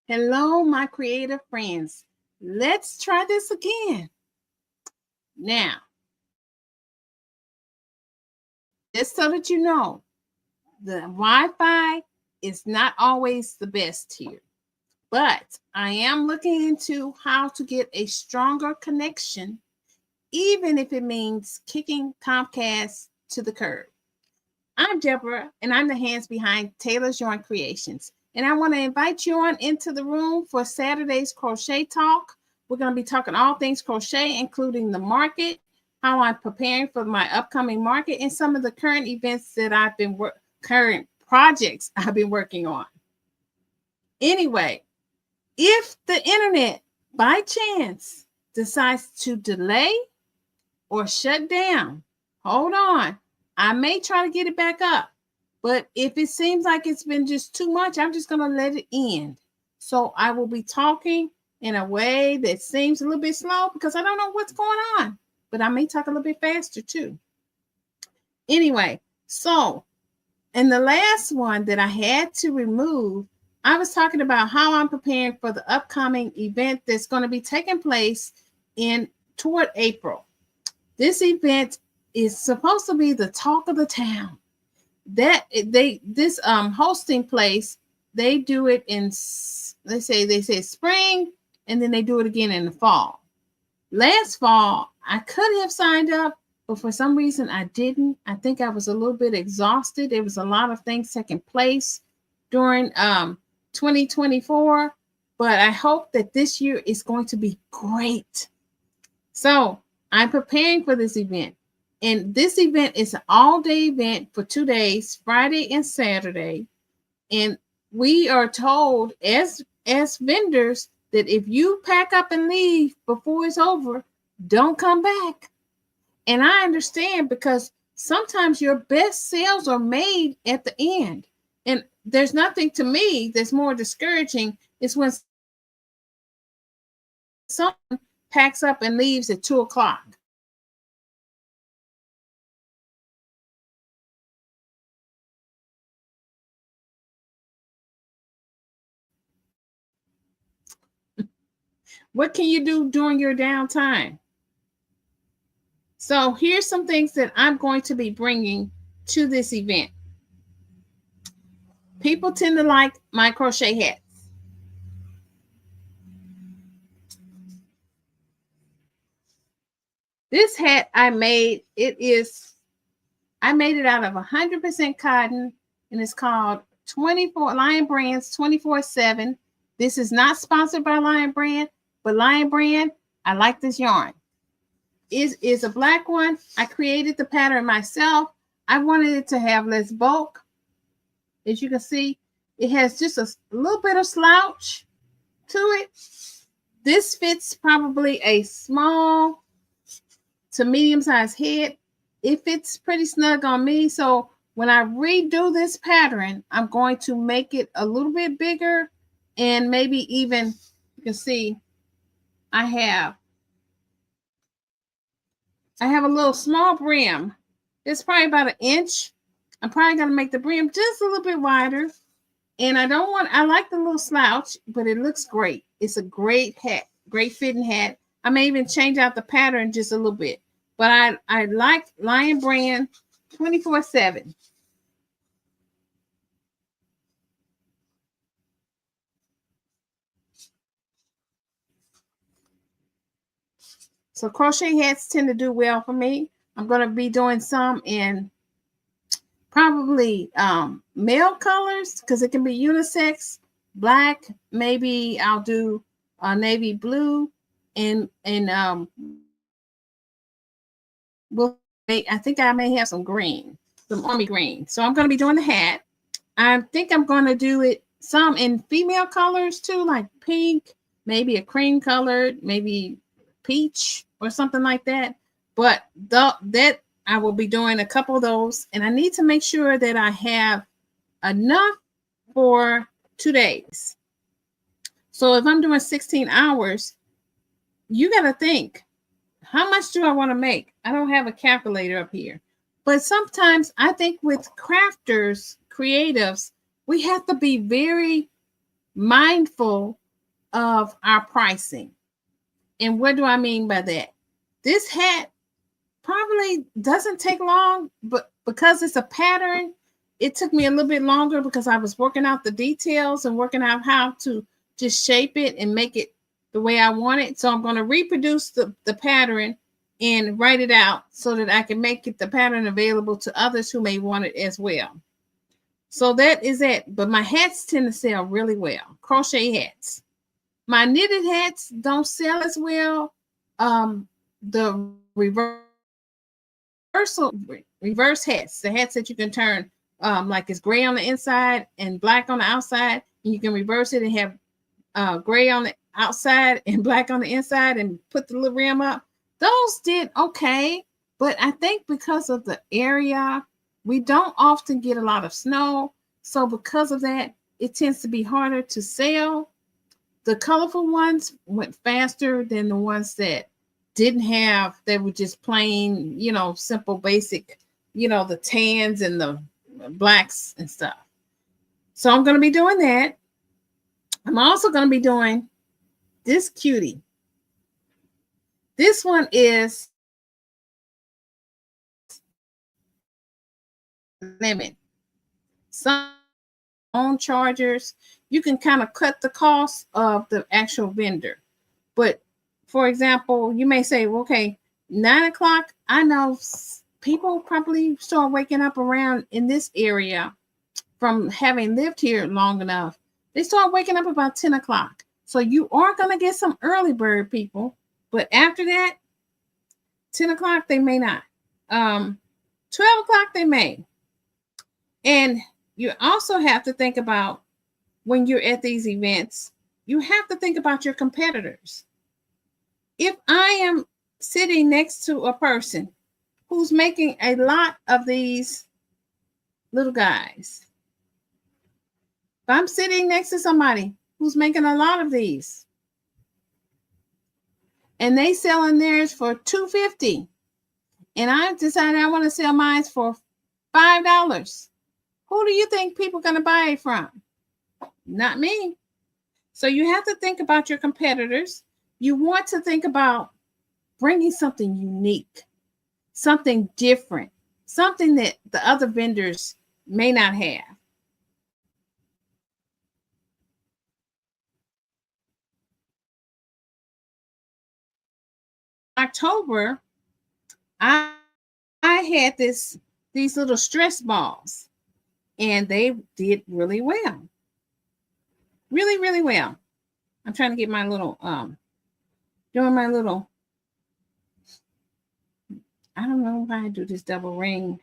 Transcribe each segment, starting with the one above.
Hello, my creative friends. Let's try this again. Now, just so that you know, the Wi-Fi is not always the best here, but I am looking into how to get a stronger connection, even if it means kicking Comcast to the curb. I'm Deborah, and I'm the hands behind Taylor's Yarn Creations. And I want to invite you on into the room for Saturday's crochet talk. We're going to be talking all things crochet, including the market, how I'm preparing for my upcoming market, and some of the current events that current projects I've been working on. Anyway, if the internet by chance decides to delay or shut down, hold on. I may try to get it back up, but if it seems like it's been just too much, I'm just going to let it end. So I will be talking in a way that seems a little bit slow because I don't know what's going on, but I may talk a little bit faster too. Anyway, so in the last one that I had to remove, I was talking about how I'm preparing for the upcoming event that's going to be taking place toward April. This event is supposed to be the talk of the town. This hosting place, they do it in they say spring, and then they do it again in the fall. Last fall I could have signed up, but for some reason I didn't. I think I was a little bit exhausted. There was a lot of things taking place during 2024, but I hope that this year is going to be great. So I'm preparing for this event. And this event is an all-day event for 2 days, Friday and Saturday. And we are told as vendors that if you pack up and leave before it's over, don't come back. And I understand, because sometimes your best sales are made at the end. And there's nothing to me that's more discouraging is when someone packs up and leaves at 2 o'clock. What can you do during your downtime? So here's some things that I'm going to be bringing to this event. People tend to like my crochet hats. This hat I made it out of 100% cotton, and it's called 24 Lion Brands 24/7. This is not sponsored by Lion Brand, but Lion Brand, I like this yarn. It is a black one. I created the pattern myself. I wanted it to have less bulk. As you can see, it has just a little bit of slouch to it. This fits probably a small to medium-sized head. It fits pretty snug on me. So when I redo this pattern, I'm going to make it a little bit bigger, and maybe even, you can see, I have a little small brim. It's probably about 1 inch. I'm probably going to make the brim just a little bit wider. And I like the little slouch, but it looks great. It's a great hat, great fitting hat. I may even change out the pattern just a little bit. But I like Lion Brand 24/7. So crochet hats tend to do well for me. I'm going to be doing some in probably male colors, because it can be unisex. Black, maybe I'll do navy blue, and I think I may have some green, some army green. So I'm going to be doing the hat. I think I'm going to do it some in female colors too, like pink, maybe a cream colored, maybe peach or something like that. But that I will be doing a couple of those, and I need to make sure that I have enough for 2 days. So if I'm doing 16 hours, you got to think, how much do I want to make? I don't have a calculator up here. But sometimes I think with crafters, creatives, we have to be very mindful of our pricing. And what do I mean by that? This hat probably doesn't take long, but because it's a pattern, it took me a little bit longer because I was working out the details and working out how to just shape it and make it the way I want it. So I'm going to reproduce the pattern and write it out so that I can make it the pattern available to others who may want it as well. So that is it. But my hats tend to sell really well. Crochet hats. My knitted hats don't sell as well. The reverse hats, the hats that you can turn like it's gray on the inside and black on the outside, and you can reverse it and have gray on the outside and black on the inside and put the little rim up. Those did okay, but I think because of the area, we don't often get a lot of snow. So because of that, it tends to be harder to sell. The colorful ones went faster than the ones that didn't have, they were just plain, simple, basic, the tans and the blacks and stuff. So I'm going to be doing that. I'm also going to be doing this cutie. This one is limit. Some own chargers. You can kind of cut the cost of the actual vendor. But for example, you may say, well, okay, 9 o'clock. I know people probably start waking up around in this area from having lived here long enough. They start waking up about 10 o'clock. So you are going to get some early bird people. But after that, 10 o'clock, they may not. 12 o'clock, they may. And you also have to think about when you're at these events, you have to think about your competitors. If I am sitting next to a person who's making a lot of these little guys, if I'm sitting next to somebody who's making a lot of these and they selling theirs for $2.50 and I decided I want to sell mine for $5, who do you think people are going to buy it from? Not me. So you have to think about your competitors. You want to think about bringing something unique, something different, something that the other vendors may not have. October, I had these little stress balls, and they did really well. Really, really well. I'm trying to get my little doing my little, I don't know why I do this double ring.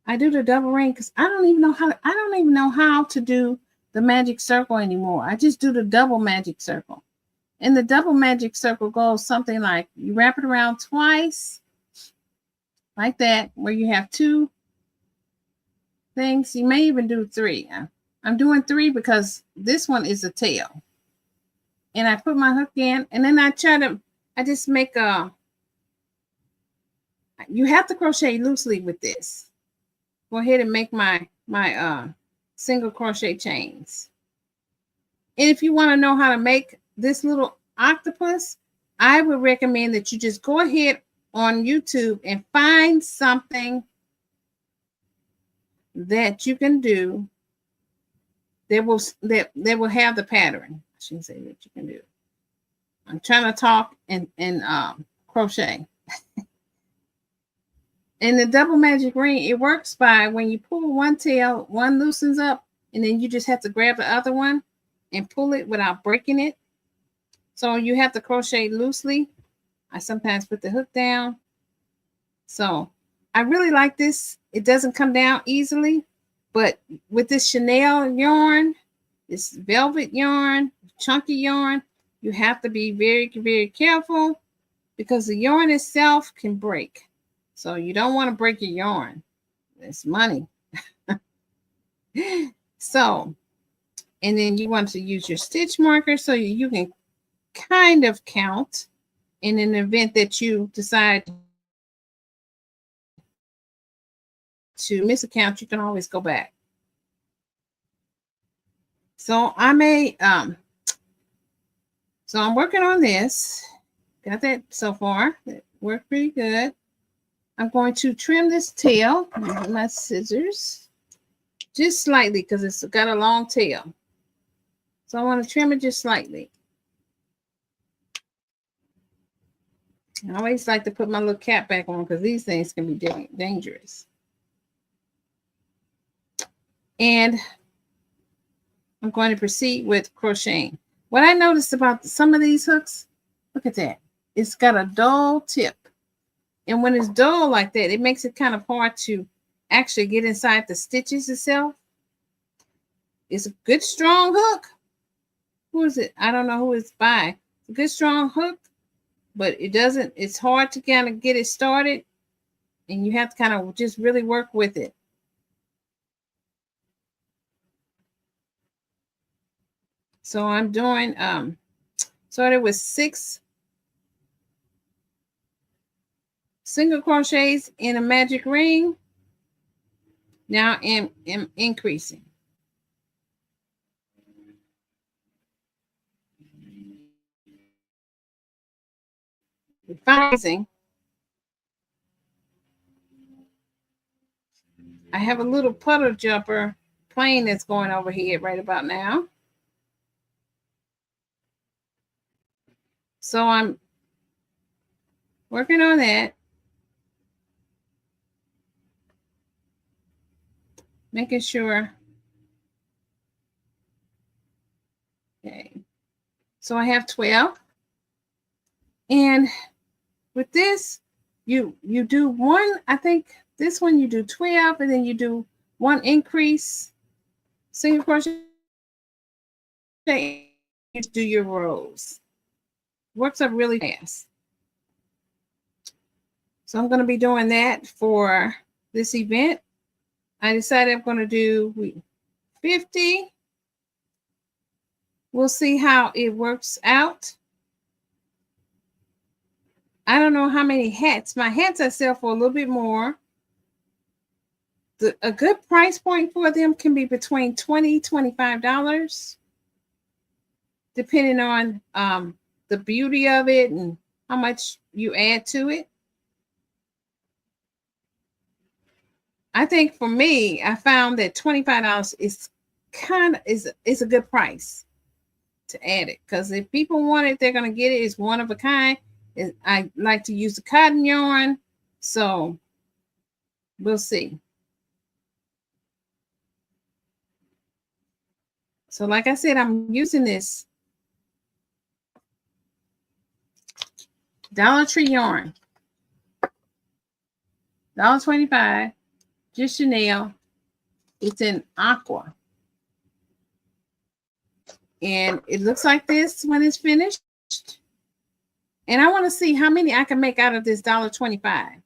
I do the double ring because I don't even know how to do the magic circle anymore. I just do the double magic circle. And the double magic circle goes something like you wrap it around twice, like that, where you have two things. You may even do three. I'm doing three because this one is a tail. And I put my hook in, and then I just make you have to crochet loosely with this. Go ahead and make my single crochet chains. And if you want to know how to make this little octopus, I would recommend that you just go ahead on YouTube and find something that you can do that will have the pattern. I shouldn't say that you can do. I'm trying to talk and crochet. And the double magic ring, it works by when you pull one tail, one loosens up, and then you just have to grab the other one and pull it without breaking it. So you have to crochet loosely. I sometimes put the hook down. So I really like this. It doesn't come down easily, but with this Chanel yarn, this velvet yarn, chunky yarn, you have to be very, very careful because the yarn itself can break. So you don't want to break your yarn. It's money. So, and then you want to use your stitch marker so you can kind of count. In an event that you decide to miss a count, you can always go back. So I may so I'm working on this. Got that so far. It worked pretty good. I'm going to trim this tail with my scissors just slightly because it's got a long tail. So I want to trim it just slightly. I always like to put my little cap back on because these things can be dangerous. And I'm going to proceed with crocheting. What I noticed about some of these hooks, look at that. It's got a dull tip. And when it's dull like that, it makes it kind of hard to actually get inside the stitches itself. It's a good strong hook. Who is it? I don't know who it's by. It's a good strong hook, but it's hard to kind of get it started. And you have to kind of just really work with it. So I'm doing, started with 6 single crochets in a magic ring. Now I'm increasing. Rising. I have a little puddle jumper plane that's going overhead right about now. So I'm working on that. Making sure. Okay. So I have 12. And with this, you do one, I think this one you do 12, and then you do 1 increase, single crochet, you do your rows. Works up really fast. So I'm going to be doing that for this event. I decided I'm going to do 50. We'll see how it works out. I don't know how many hats. My hats I sell for a little bit more. A good price point for them can be between $20, $25, depending on the beauty of it and how much you add to it. I think for me, I found that $25 is a good price to add it, because if people want it, they're going to get it. It's one of a kind. I like to use the cotton yarn, so we'll see. So like I said, I'm using this Dollar Tree yarn, $1.25, just Chanel. It's in aqua. And it looks like this when it's finished. And I want to see how many I can make out of this $1.25.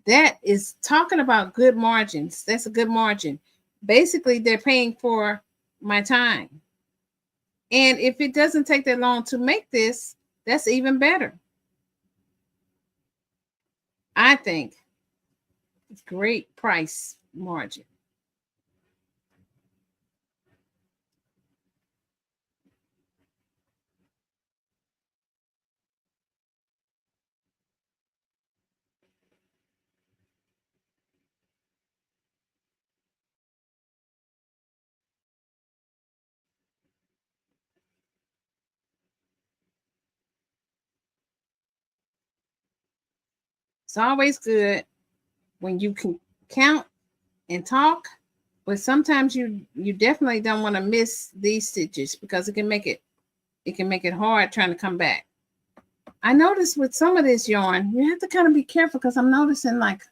That is talking about good margins. That's a good margin. Basically, they're paying for my time. And if it doesn't take that long to make this, that's even better. I think it's great price margin. It's always good when you can count and talk, but sometimes you definitely don't want to miss these stitches, because it can make it hard trying to come back. I noticed with some of this yarn, you have to kind of be careful, because I'm noticing like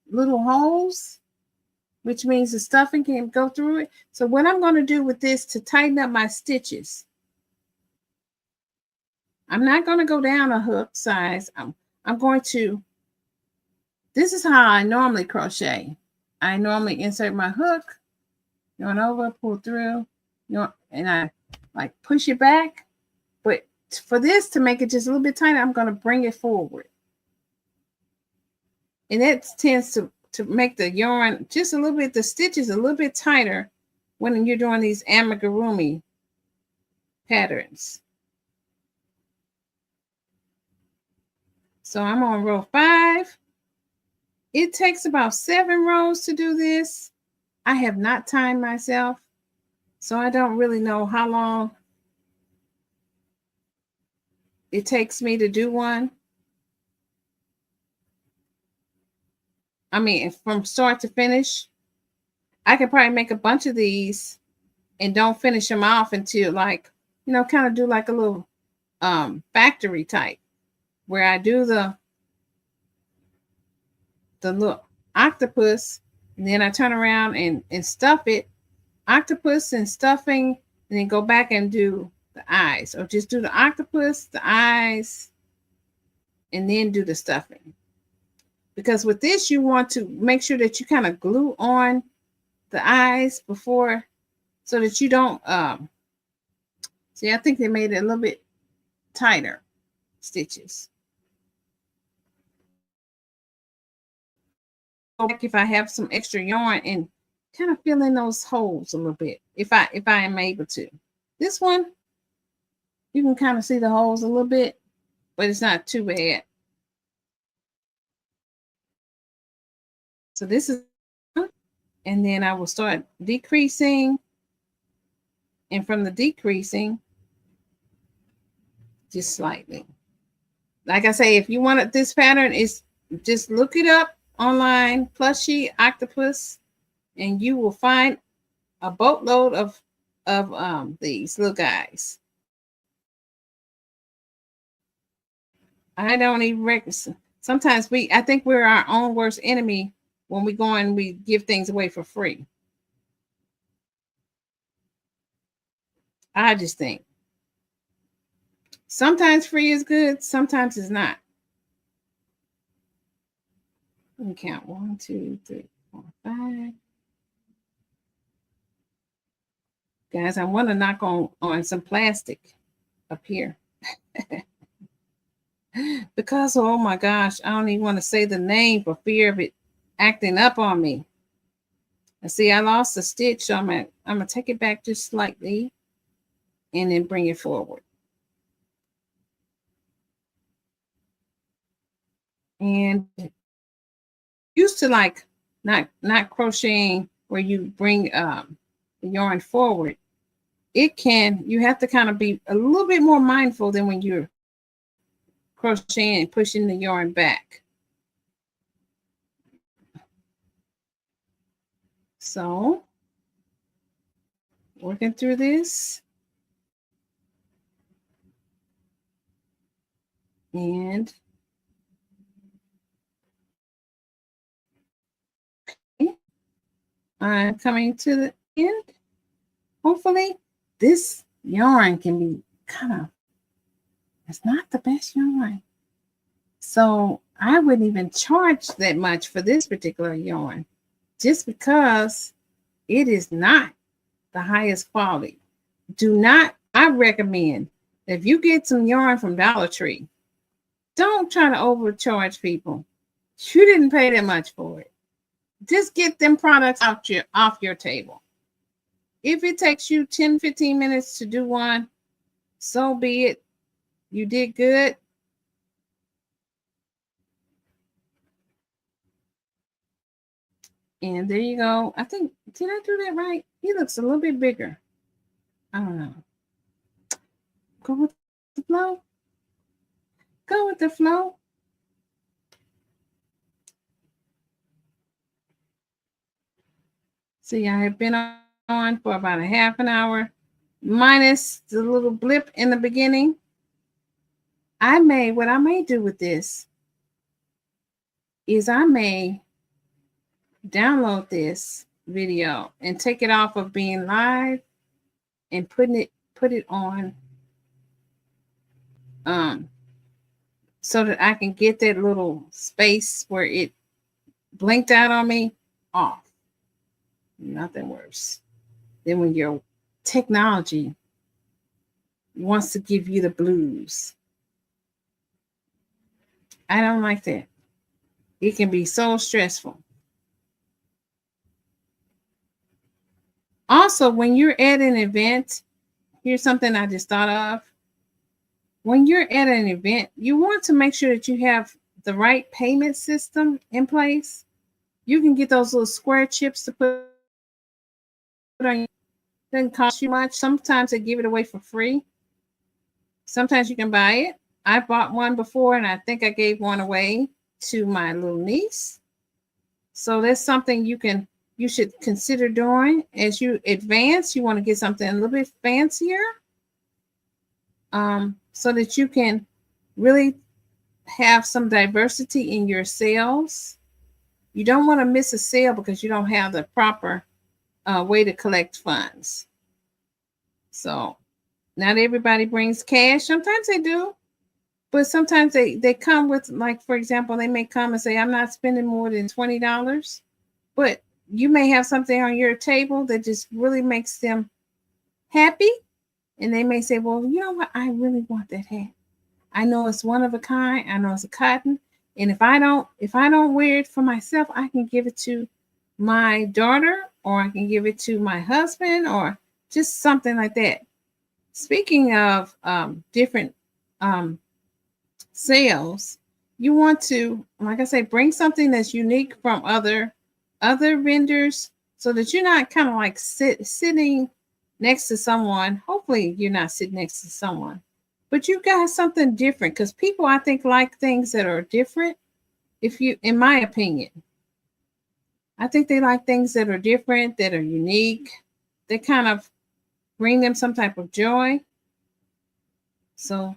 little holes, which means the stuffing can go through it. So what I'm going to do with this to tighten up my stitches, I'm not going to go down a hook size. I'm going to, this is how I normally crochet. I normally insert my hook, yarn over, pull through, and I like push it back. But for this to make it just a little bit tighter, I'm going to bring it forward. And that tends to make the yarn just a little bit, the stitches a little bit tighter when you're doing these amigurumi patterns. So I'm on row 5. It takes about 7 rows to do this. I have not timed myself, so I don't really know how long it takes me to do one. I mean, from start to finish, I could probably make a bunch of these and don't finish them off until, like, you know, kind of do like a little factory type where I do the little octopus, and then I turn around and stuff it, octopus and stuffing, and then go back and do the eyes, or just do the octopus, the eyes, and then do the stuffing. Because with this, you want to make sure that you kind of glue on the eyes before, so that you don't see, I think they made it a little bit tighter stitches. Like if I have some extra yarn and kind of fill in those holes a little bit, if I am able to. This one, you can kind of see the holes a little bit, but it's not too bad. So this is, and then I will start decreasing, and from the decreasing, just slightly. Like I say, if you wanted this pattern, is just look it up online, Plushie Octopus, and you will find a boatload of these little guys. I don't even reckon. Sometimes I think we're our own worst enemy when we go and we give things away for free. I just think sometimes free is good, sometimes it's not. Let me count 1, 2, 3, 4, 5. Guys, I want to knock on some plastic up here. Because, oh my gosh, I don't even want to say the name for fear of it acting up on me. And see, I lost a stitch, so I'm gonna take it back just slightly and then bring it forward. And used to like not crocheting where you bring the yarn forward. You have to kind of be a little bit more mindful than when you're crocheting and pushing the yarn back. So, working through this. And I'm coming to the end. Hopefully, this yarn can be it's not the best yarn. So I wouldn't even charge that much for this particular yarn, just because it is not the highest quality. I recommend that if you get some yarn from Dollar Tree, don't try to overcharge people. You didn't pay that much for it. Just get them products off your table. If it takes you 10, 15 minutes to do one, so be it. You did good. And there you go. I think, did I do that right? He looks a little bit bigger. I don't know. Go with the flow. Go with the flow. See, I have been on for about a half an hour, minus the little blip in the beginning. What I may do with this is I may download this video and take it off of being live and put it on so that I can get that little space where it blinked out on me off. Nothing worse than when your technology wants to give you the blues. I don't like that. It can be so stressful. Also, when you're at an event, here's something I just thought of. When you're at an event, you want to make sure that you have the right payment system in place. You can get those little square chips to put on. Doesn't cost you much. Sometimes they give it away for free. Sometimes you can buy it. I bought one before, and I think I gave one away to my little niece. So that's something you should consider doing as you advance. You want to get something a little bit fancier, so that you can really have some diversity in your sales. You don't want to miss a sale because you don't have the proper way to collect funds. So not everybody brings cash. Sometimes they do, but sometimes they come with, like, for example, they may come and say, I'm not spending more than $20, but you may have something on your table that just really makes them happy. And they may say, well, you know what? I really want that hat. I know it's one of a kind. I know it's a cotton. And if I don't wear it for myself, I can give it to my daughter, or I can give it to my husband, or just something like that. Speaking of different sales, you want to, like I say, bring something that's unique from other vendors, so that you're not kind of like sitting next to someone. Hopefully you're not sitting next to someone, but you got something different, because people, I think, like things that are different. In my opinion, I think they like things that are different, that are unique, that kind of bring them some type of joy. So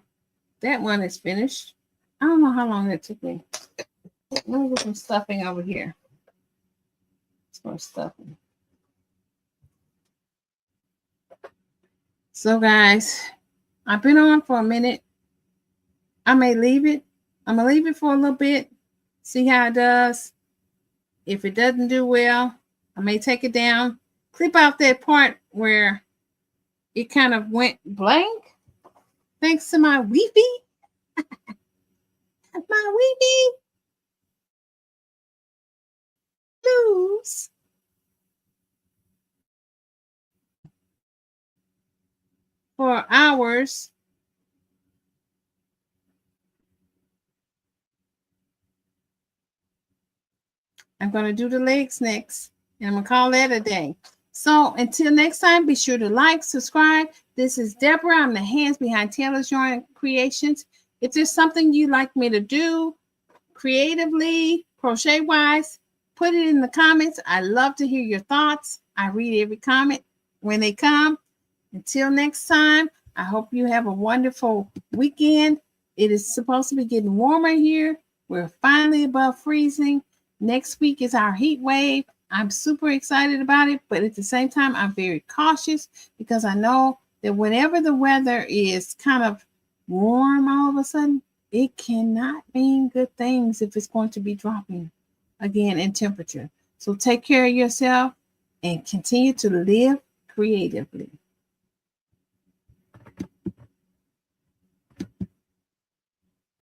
that one is finished. I don't know how long that took me. Let me get some stuffing over here. Some stuffing. So guys, I've been on for a minute. I may leave it. I'm going to leave it for a little bit. See how it does. If it doesn't do well, I may take it down. Clip out that part where it kind of went blank. Thanks to my Wi-Fi. My Wi-Fi. Lose. For hours. I'm going to do the legs next, and I'm going to call that a day. So until next time, be sure to like, subscribe. This is Deborah. I'm the hands behind Taylor's Yarn Creations. If there's something you'd like me to do creatively, crochet-wise, put it in the comments. I love to hear your thoughts. I read every comment when they come. Until next time, I hope you have a wonderful weekend. It is supposed to be getting warmer here. We're finally above freezing. Next week is our heat wave. I'm super excited about it, but at the same time, I'm very cautious, because I know that whenever the weather is kind of warm all of a sudden, it cannot mean good things if it's going to be dropping again in temperature. So take care of yourself and continue to live creatively.